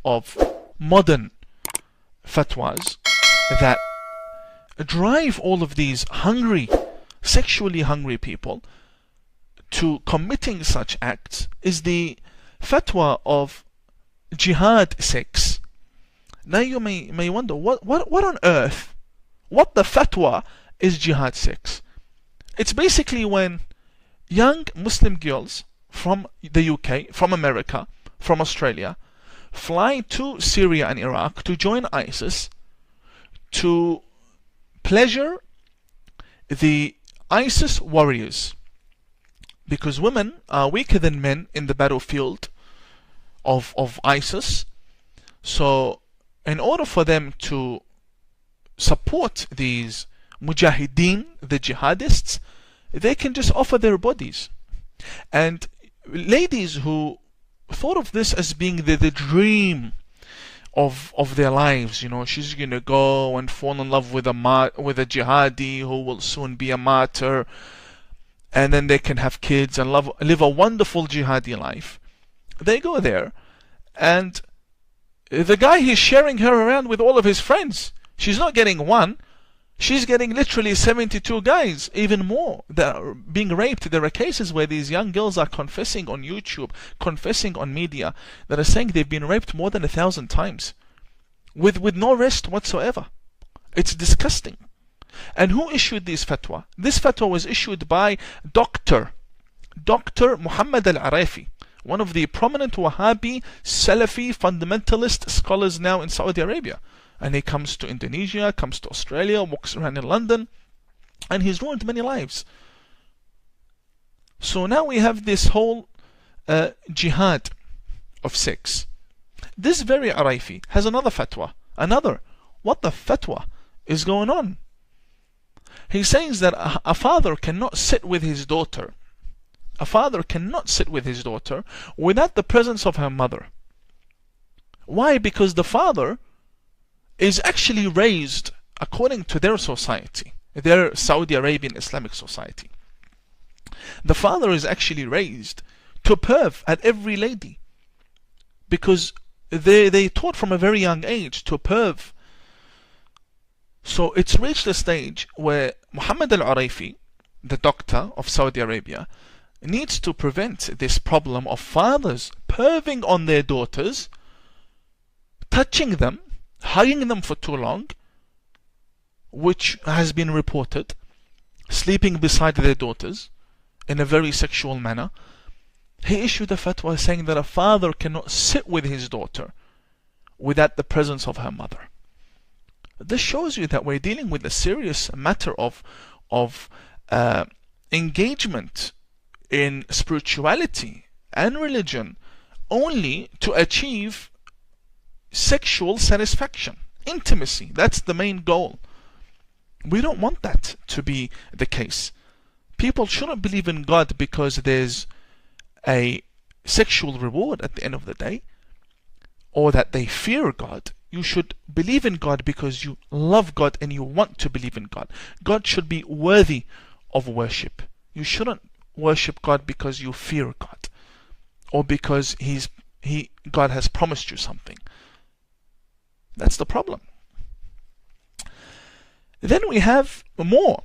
of modern fatwas that drive all of these hungry, sexually hungry people to committing such acts is the fatwa of Jihad 6. Now you may wonder, what on earth, what the fatwa is Jihad 6? It's basically when young Muslim girls from the UK, from America, from Australia, fly to Syria and Iraq to join ISIS to pleasure the ISIS warriors. Because women are weaker than men in the battlefield of ISIS. So in order for them to support these mujahideen, the jihadists, they can just offer their bodies. And ladies who thought of this as being the dream of their lives, you know, she's gonna go and fall in love with a jihadi who will soon be a martyr, and then they can have kids and live a wonderful jihadi life. They go there, and the guy, he's sharing her around with all of his friends. She's not getting one, she's getting literally 72 guys, even more, that are being raped. There are cases where these young girls are confessing on YouTube, confessing on media, that are saying they've been raped more than 1,000 times, with no rest whatsoever. It's disgusting. And who issued this fatwa? This fatwa was issued by Dr. Muhammad al-Arafi, one of the prominent Wahhabi, Salafi, fundamentalist scholars now in Saudi Arabia. And he comes to Indonesia, comes to Australia, walks around in London, and he's ruined many lives. So now we have this whole jihad of 6. This very Araifi has another fatwa. What the fatwa is going on? He says that a father cannot sit with his daughter. A father cannot sit with his daughter without the presence of her mother. Why? Because the father is actually raised according to their society, their Saudi Arabian Islamic society. The father is actually raised to perv at every lady, because they taught from a very young age to perv. So it's reached a stage where Muhammad al-Araifi, the doctor of Saudi Arabia, needs to prevent this problem of fathers perving on their daughters, touching them, hugging them for too long, which has been reported, sleeping beside their daughters in a very sexual manner. He issued a fatwa saying that a father cannot sit with his daughter without the presence of her mother. This shows you that we're dealing with a serious matter of engagement in spirituality and religion only to achieve sexual satisfaction, intimacy. That's the main goal. We don't want that to be the case. People shouldn't believe in God because there's a sexual reward at the end of the day, or that they fear God. You should believe in God because you love God and you want to believe in God. God should be worthy of worship. You shouldn't worship God because you fear God, or because God has promised you something. That's the problem. Then we have more.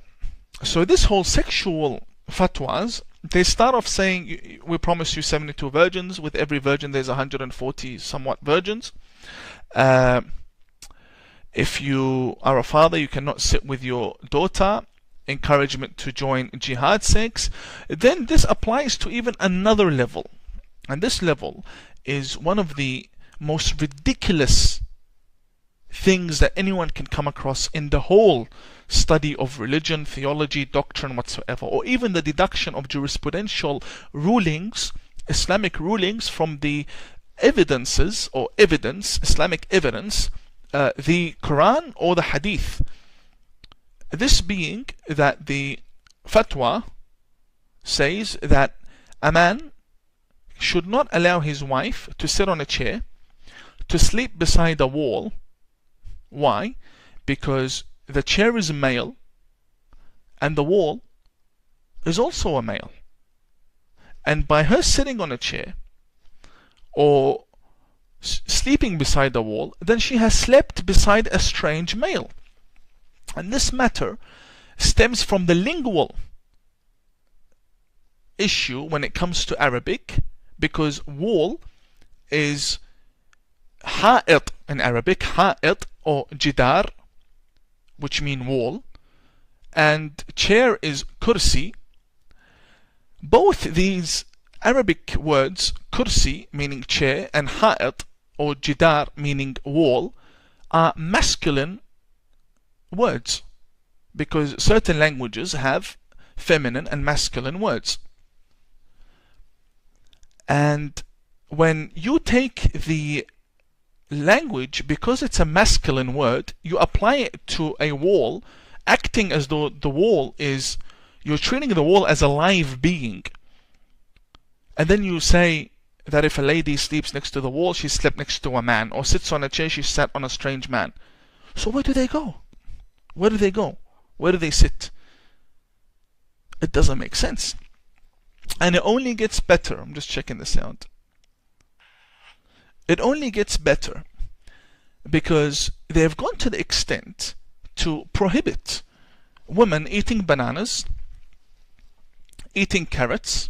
So this whole sexual fatwas, they start off saying, we promise you 72 virgins. With every virgin there's 140 somewhat virgins. If you are a father, you cannot sit with your daughter. Encouragement to join Jihad 6. Then this applies to even another level. And this level is one of the most ridiculous things that anyone can come across in the whole study of religion, theology, doctrine whatsoever, or even the deduction of jurisprudential rulings, Islamic rulings from the evidences or evidence, Islamic evidence, the Quran or the Hadith. This being that the fatwa says that a man should not allow his wife to sit on a chair, to sleep beside a wall. Why? Because the chair is male and the wall is also a male. And by her sitting on a chair or sleeping beside a wall, then she has slept beside a strange male. And this matter stems from the lingual issue when it comes to Arabic, because wall is ha'it in Arabic, ha'it or jidar, which mean wall, and chair is kursi. Both these Arabic words, kursi meaning chair and ha'it or jidar meaning wall, are masculine words, because certain languages have feminine and masculine words. And when you take the language, because it's a masculine word, you apply it to a wall, acting as though the wall is, you're treating the wall as a live being. And then you say that if a lady sleeps next to the wall, she slept next to a man, or sits on a chair, she sat on a strange man. So where do they go? Where do they go? Where do they sit? It doesn't make sense. And it only gets better. I'm just checking this out. It only gets better because they've gone to the extent to prohibit women eating bananas, eating carrots,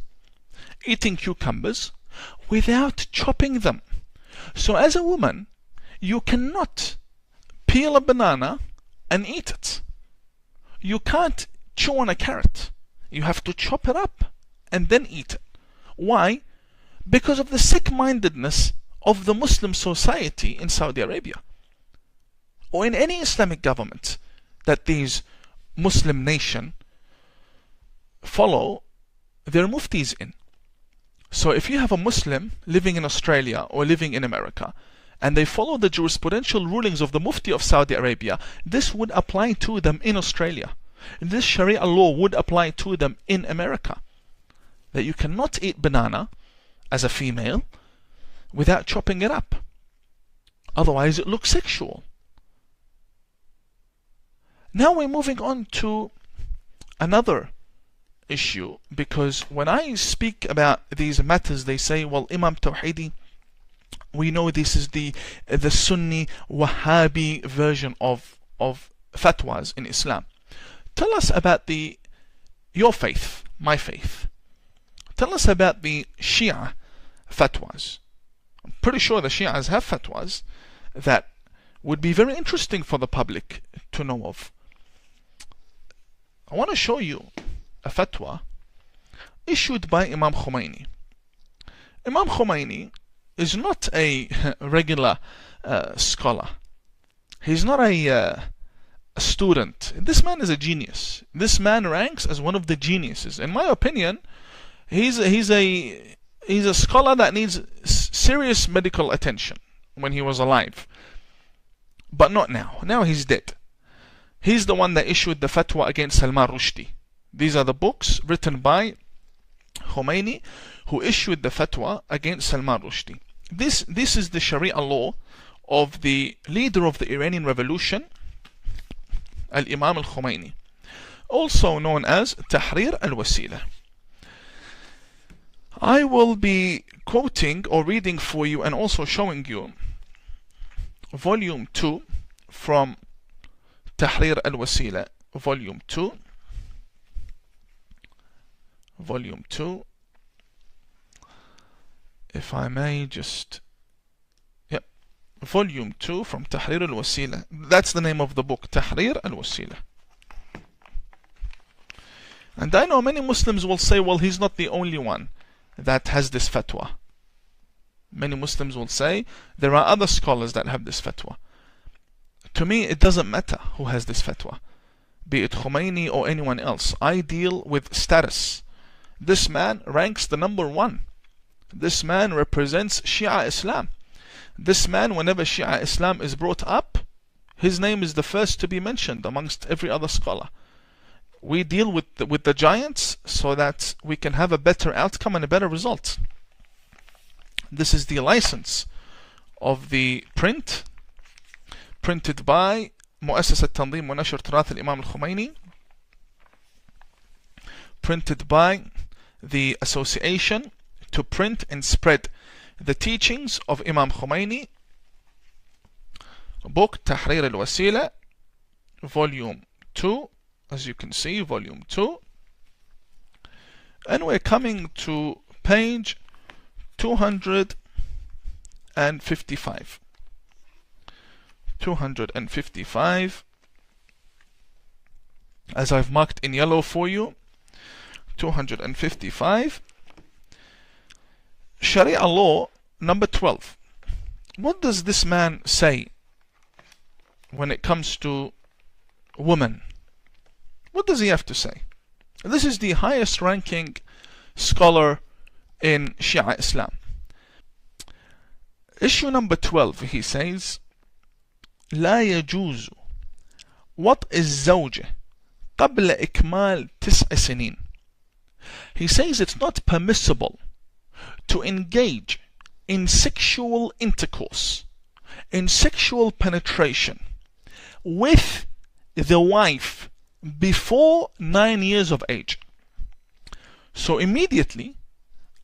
eating cucumbers without chopping them. So as a woman, you cannot peel a banana and eat it. You can't chew on a carrot. You have to chop it up and then eat it. Why? Because of the sick-mindedness of the Muslim society in Saudi Arabia, or in any Islamic government that these Muslim nation follow their muftis in. So if you have a Muslim living in Australia or living in America, and they follow the jurisprudential rulings of the Mufti of Saudi Arabia, this would apply to them in Australia. This Sharia law would apply to them in America. That you cannot eat banana as a female without chopping it up. Otherwise it looks sexual. Now we're moving on to another issue, because when I speak about these matters, they say, well, Imam Tawhidi, we know this is the Sunni Wahhabi version of fatwas in Islam. Tell us about your faith, my faith. Tell us about the Shia fatwas. I'm pretty sure the Shias have fatwas that would be very interesting for the public to know of. I want to show you a fatwa issued by Imam Khomeini. Imam Khomeini is not a regular scholar. He's not a student. This man is a genius. This man ranks as one of the geniuses. In my opinion, he's a scholar that needs serious medical attention when he was alive. But not now. Now he's dead. He's the one that issued the fatwa against Salman Rushdie. These are the books written by Khomeini, who issued the fatwa against Salman Rushdie. This is the Sharia law of the leader of the Iranian Revolution, Al-Imam al-Khomeini, also known as Tahrir al-Wasila. I will be quoting or reading for you and also showing you volume 2 from Tahrir al-Wasila, volume 2, if I may just, yep, volume 2 from Tahrir al-Wasila. That's the name of the book, Tahrir al-Wasila. And I know many Muslims will say, well, he's not the only one that has this fatwa. Many Muslims will say there are other scholars that have this fatwa. To me, it doesn't matter who has this fatwa, be it Khomeini or anyone else. I deal with status. This man ranks the number one. This man represents Shia Islam. This man, whenever Shia Islam is brought up, his name is the first to be mentioned amongst every other scholar. We deal with the giants so that we can have a better outcome and a better result. This is the license of the print, printed by مؤسسة تنظيم ونشر تراث الإمام الخميني, printed by the Association to Print and Spread the teachings of Imam Khomeini, book Tahrir al-Wasila, volume 2, as you can see, volume 2, and we're coming to page 255. 255, as I've marked in yellow for you. 255, Sharia law number 12. What does this man say when it comes to women? What does he have to say? This is the highest ranking scholar in Shia Islam. Issue number 12, he says, لا يجوز وطء الزوجة قبل إكمال 9 سنين. He says it's not permissible to engage in sexual intercourse, in sexual penetration with the wife before 9 years of age. So immediately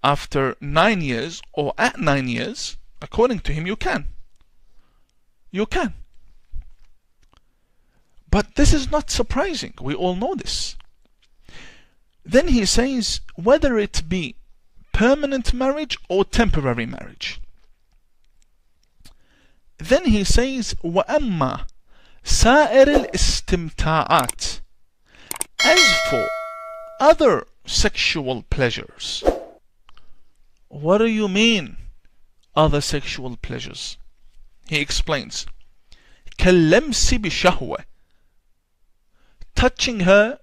after 9 years or at 9 years, according to him, you can. You can. But this is not surprising. We all know this. Then he says, whether it be permanent marriage or temporary marriage. Then he says, وَأَمَّا سَائِرِ الْإِسْتِمْتَاعَاتِ. As for other sexual pleasures. What do you mean, other sexual pleasures? He explains, كَاللَّمْسِ بِشَهْوَةٍ. Touching her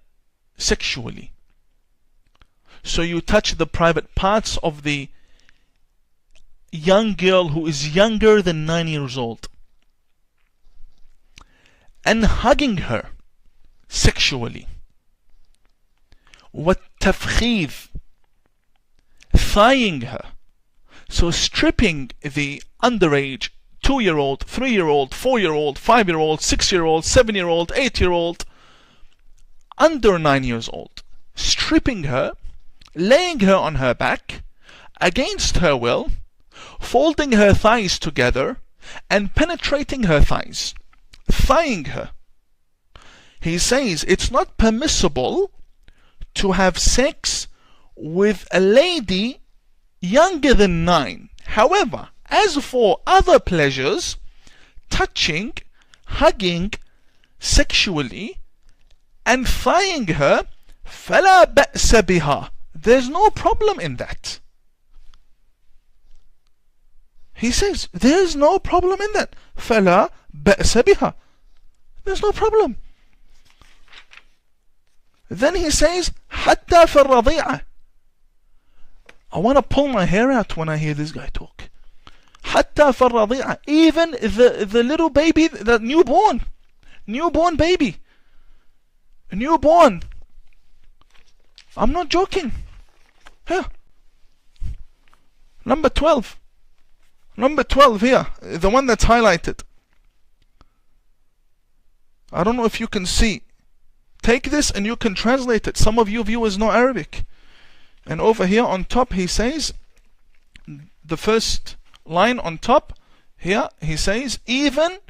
sexually. So you touch the private parts of the young girl who is younger than 9 years old, and hugging her sexually. وَالتَّفْخِيذ. Thighing her. So stripping the underage 2-year-old, 3-year-old, 4-year-old, 5-year-old, 6-year-old, 7-year-old, 8-year-old, under 9 years old, stripping her, laying her on her back against her will, folding her thighs together and penetrating her thighs, thighing her. He says it's not permissible to have sex with a lady younger than 9. However, as for other pleasures, touching, hugging sexually and thighing her, فَلَا بَأْسَ بِهَا. There's no problem in that. He says, there's no problem in that. فَلَا بَأْسَ بِهَا. There's no problem. Then he says, حَتَّى فِي الرَّضِيعَةِ. I want to pull my hair out when I hear this guy talk. حَتَّى فِي الرَّضِيعَةِ. Even the little baby, the newborn baby. Newborn. I'm not joking. Here. Number 12. Number 12 here. The one that's highlighted. I don't know if you can see. Take this and you can translate it. Some of you viewers know Arabic. And over here on top he says, the first line on top, here he says, even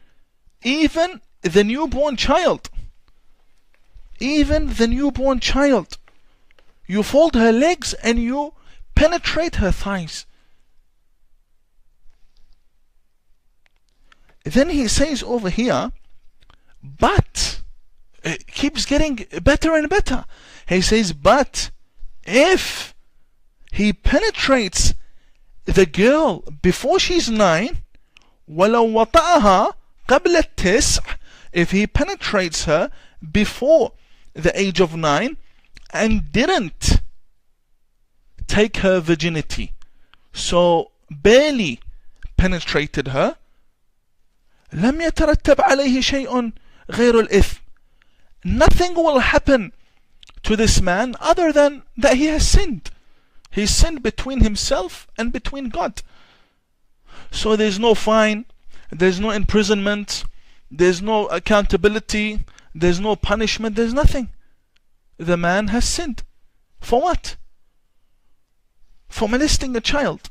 the newborn child. Even the newborn child. You fold her legs and you penetrate her thighs. Then he says over here, but it keeps getting better and better. He says, but if he penetrates the girl before she's 9, وَلَوْ وَطَأَهَا قَبْلَ التِّسْعِ. If he penetrates her before the age of 9 and didn't take her virginity, so barely penetrated her, لم يترتب عليه شيء غير الإثم. Nothing will happen to this man other than that he has sinned. He sinned between himself and between God. So there's no fine, there's no imprisonment, there's no accountability, there's no punishment, there's nothing. The man has sinned. For what? For molesting a child.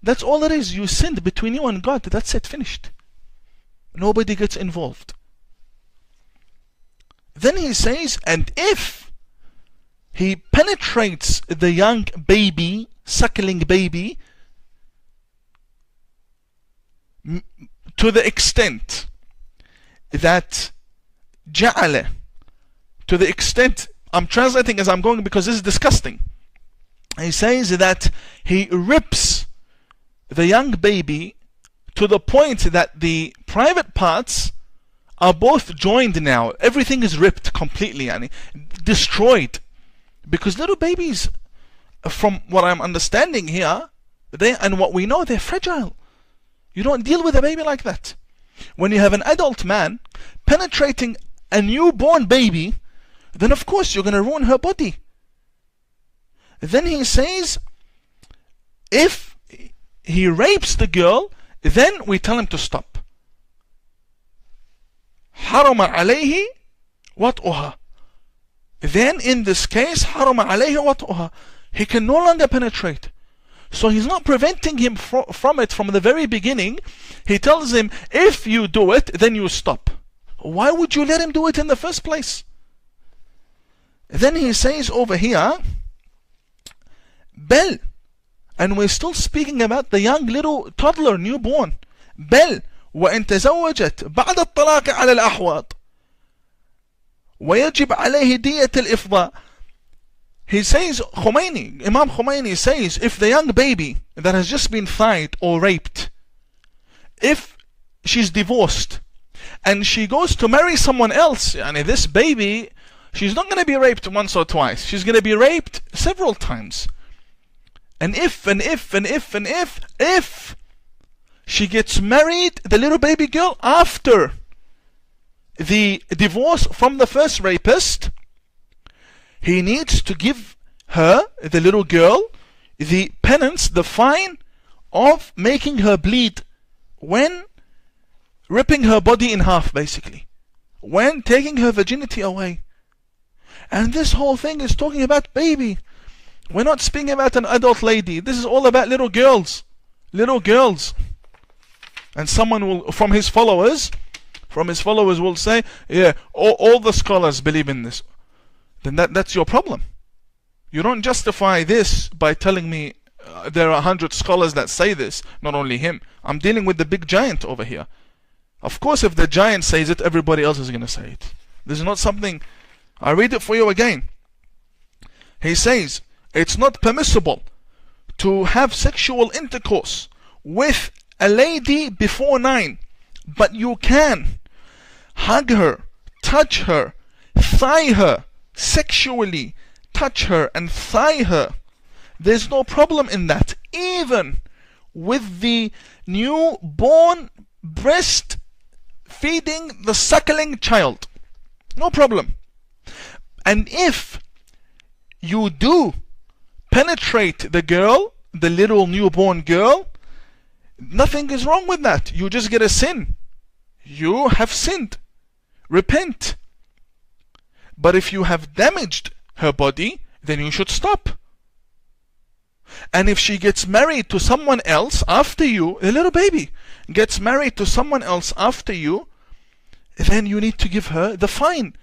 That's all it is. You sinned between you and God. That's it, finished. Nobody gets involved. Then he says, and if he penetrates the young baby, suckling baby, to the extent that جعل, to the extent, I'm translating as I'm going because this is disgusting. He says that he rips the young baby to the point that the private parts are both joined now. Everything is ripped completely, yani, destroyed. Because little babies, from what I'm understanding here, and what we know, they're fragile. You don't deal with a baby like that. When you have an adult man penetrating a newborn baby, then of course you're going to ruin her body. Then he says, if he rapes the girl, then we tell him to stop. حرم عليه وطئها. Then in this case, حرم عليه وطئها. He can no longer penetrate. So he's not preventing him from it from the very beginning. He tells him, if you do it, then you stop. Why would you let him do it in the first place? Then he says over here, بل, and we're still speaking about the young little toddler, newborn. بل وإن تزوجت بعد الطلاق على الأحواض ويجب عليه دية الإفضاء. He says, Imam Khomeini says, if the young baby that has just been fied or raped, if she's divorced and she goes to marry someone else, and this baby, she's not going to be raped once or twice, she's going to be raped several times. And if she gets married, the little baby girl, after the divorce from the first rapist, he needs to give her, the little girl, the penance, the fine of making her bleed when ripping her body in half, basically, when taking her virginity away. And this whole thing is talking about baby. We're not speaking about an adult lady. This is all about little girls. Little girls. And someone will, from his followers will say, yeah, all the scholars believe in this. Then that's your problem. You don't justify this by telling me there are 100 scholars that say this, not only him. I'm dealing with the big giant over here. Of course, if the giant says it, everybody else is going to say it. This is not something. I read it for you again. He says, it's not permissible to have sexual intercourse with a lady before 9, but you can hug her, touch her, thigh her, sexually touch her and thigh her. There's no problem in that, even with the newborn breast feeding the suckling child. No problem. And if you do penetrate the girl, the little newborn girl, nothing is wrong with that. You just get a sin. You have sinned. Repent. But if you have damaged her body, then you should stop. And if she gets married to someone else after you, a little baby gets married to someone else after you, then you need to give her the fine.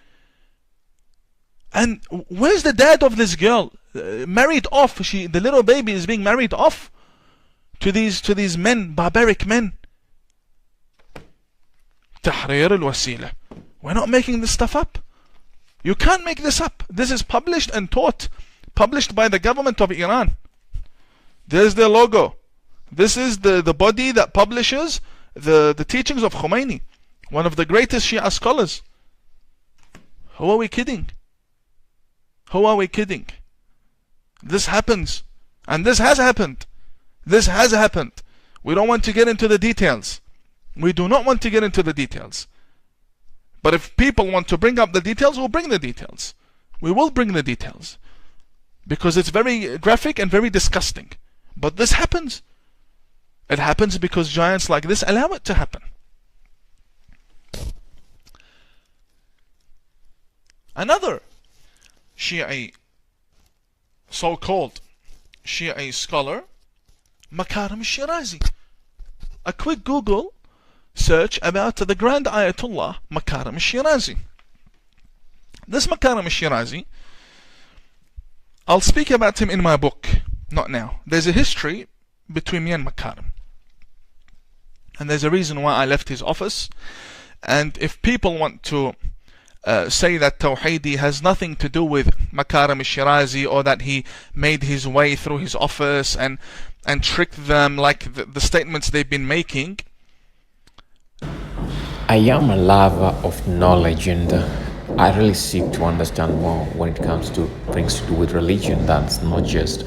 And where's the dad of this girl? Married off. The little baby is being married off to these men, barbaric men. تحرير الوسيلة. We're not making this stuff up. You can't make this up. This is published and taught, published by the government of Iran. There's their logo. This is the body that publishes the teachings of Khomeini, one of the greatest Shia scholars. Who are we kidding? Who are we kidding? This happens. And this has happened. This has happened. We don't want to get into the details. We do not want to get into the details. But if people want to bring up the details, we'll bring the details. We will bring the details. Because it's very graphic and very disgusting. But this happens. It happens because giants like this allow it to happen. Another Shia, so-called Shia scholar, Makarim al-Shirazi. A quick Google search about the Grand Ayatollah Makarim al-Shirazi. This Makarim al-Shirazi, I'll speak about him in my book, not now. There's a history between me and Makarim, and there's a reason why I left his office. And if people want to say that Tawheedi has nothing to do with Makarim al-Shirazi, or that he made his way through his office and tricked them like the statements they've been making. I am a lover of knowledge, and I really seek to understand more when it comes to things to do with religion. That's not just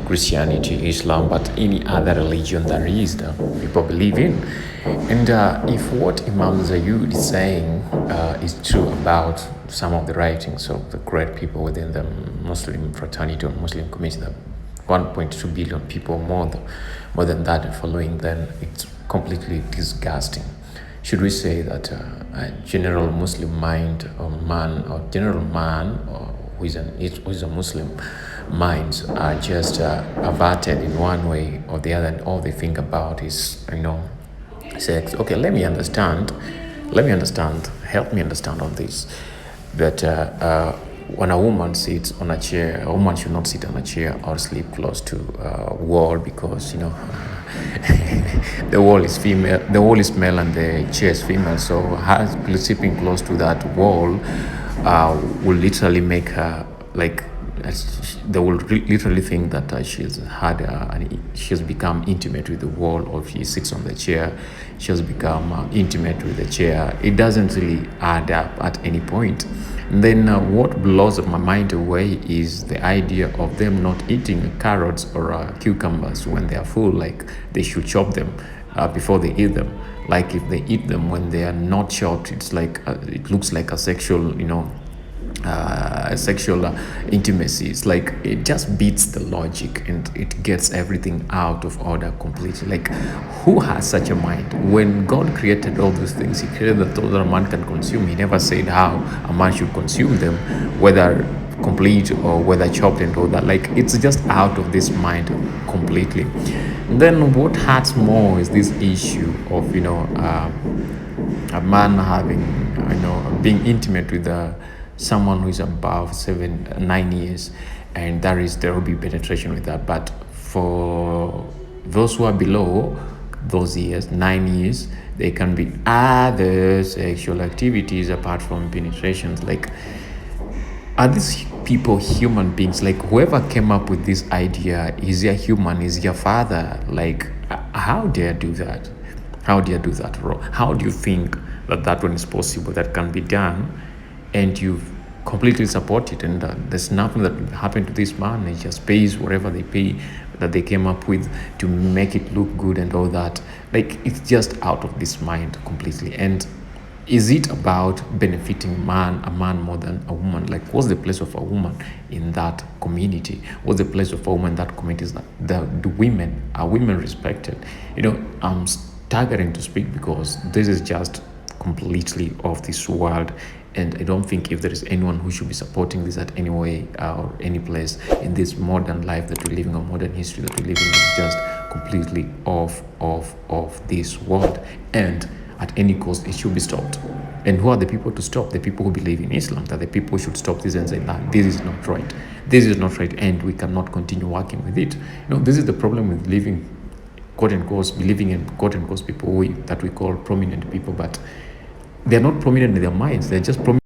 Christianity, Islam, but any other religion there is that people believe in. And if what Imam Zayyud is saying is true about some of the writings of the great people within the Muslim fraternity or Muslim community, the 1.2 billion people, more than that following, then it's completely disgusting. Should we say that a general Muslim mind or man, or general man, or who is a Muslim minds are just averted in one way or the other, and all they think about is, sex. Okay, let me understand, help me understand on this, that when a woman sits on a chair, a woman should not sit on a chair or sleep close to a wall, because the wall is female, the wall is male and the chair is female. So her sleeping close to that wall will literally make her they will literally think that she's become intimate with the wall, or if she sits on the chair, she has become intimate with the chair. It doesn't really add up at any point. And then what blows my mind away is the idea of them not eating carrots or cucumbers when they are full. Like, they should chop them before they eat them. Like, if they eat them when they are not chopped, it's like it looks like a sexual intimacy. It's like it just beats the logic, and it gets everything out of order completely. Like, who has such a mind? When God created all those things, he created that all that a man can consume. He never said how a man should consume them, whether complete or whether chopped and all that. Like, it's just out of this mind completely. And then what hurts more is this issue of a man having being intimate with someone who is above 9 years, and there will be penetration with that. But for those who are below those years, 9 years, there can be other sexual activities apart from penetrations. Like, are these people human beings? Like, whoever came up with this idea, is he a human? Is he a father? Like, how dare do that? How dare do that? How do you think that one is possible, that can be done, and you completely support it? And there's nothing that will happen to this man. He just pays whatever they pay, that they came up with to make it look good and all that. Like, it's just out of this mind completely. And is it about benefiting a man more than a woman? Like, what's the place of a woman in that community? What's the place of a woman in that community? Is that are women respected? I'm staggering to speak, because this is just completely off this world. And I don't think if there is anyone who should be supporting this at any way or any place in this modern life that we're living, or modern history that we're living, is just completely off this world. And at any cost, it should be stopped. And who are the people to stop? The people who believe in Islam, that the people should stop this and say, this is not right. This is not right, and we cannot continue working with it. This is the problem with living, believing in quote-unquote people that we call prominent people, but they're not prominent in their minds. They're just prominent